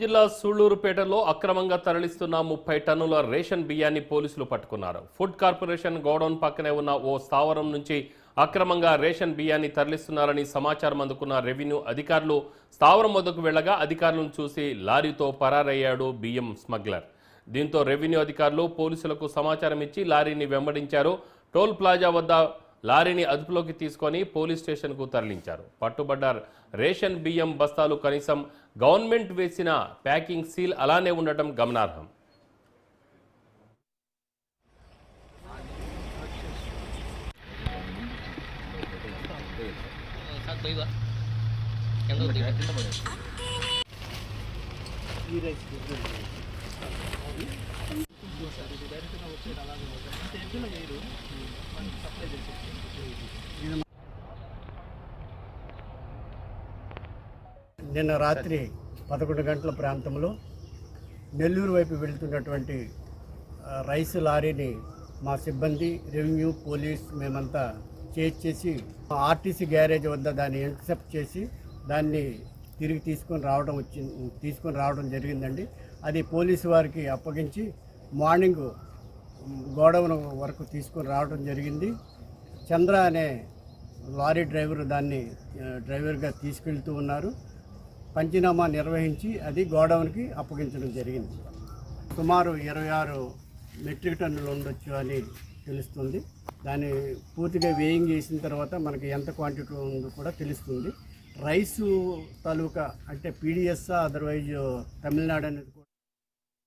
జిల్లా సూళ్లూరుపేటలో అక్రమంగా తరలిస్తున్న 30 టన్నుల రేషన్ బియ్యాన్ని పోలీసులు పట్టుకున్నారు. ఫుడ్ కార్పొరేషన్ గోడౌన్ పక్కనే ఉన్న ఓ స్థావరం నుంచి అక్రమంగా రేషన్ బియ్యాన్ని తరలిస్తున్నారని సమాచారం అందుకున్న రెవెన్యూ అధికారులు స్థావరం వద్దకు వెళ్లగా అధికారులను చూసి లారీతో పరారయ్యాడు బియ్యం స్మగ్లర్. దీంతో రెవెన్యూ అధికారులు పోలీసులకు సమాచారం ఇచ్చి లారీని వెంబడించారు. టోల్ ప్లాజా వద్ద లారీని అదుపులోకి తీసుకొని పోలీస్ స్టేషన్కు తరలించారు. పట్టుబడ్డ రేషన్ బియ్యం బస్తాలు కనీసం గవర్నమెంట్ వేసిన ప్యాకింగ్ సీల్ అలానే ఉండటం గమనార్హం. నిన్న రాత్రి 11 గంటల ప్రాంతంలో నెల్లూరు వైపు వెళ్తున్నటువంటి రైస్ లారీని మా సిబ్బంది రెవెన్యూ పోలీస్ మేమంతా చేసి ఆర్టీసీ గ్యారేజ్ వద్ద దాన్ని ఇంటర్సెప్ట్ చేసి దాన్ని తిరిగి తీసుకొని రావడం జరిగిందండి. అది పోలీసు వారికి అప్పగించి మార్నింగ్ గోడౌన్ వరకు తీసుకొని రావడం జరిగింది. చంద్ర అనే లారీ డ్రైవర్గా తీసుకెళ్తూ ఉన్నారు. పంచనామా నిర్వహించి అది గోడౌన్కి అప్పగించడం జరిగింది. సుమారు 26 మెట్రిక్ టన్నులు ఉండొచ్చు అని తెలుస్తుంది. దాన్ని పూర్తిగా వేయింగ్ చేసిన తర్వాత మనకి ఎంత క్వాంటిటీ ఉందో కూడా తెలుస్తుంది. రైసు తాలూకా అంటే పీడిఎస్ అదర్వైజ్ తమిళనాడు అనేది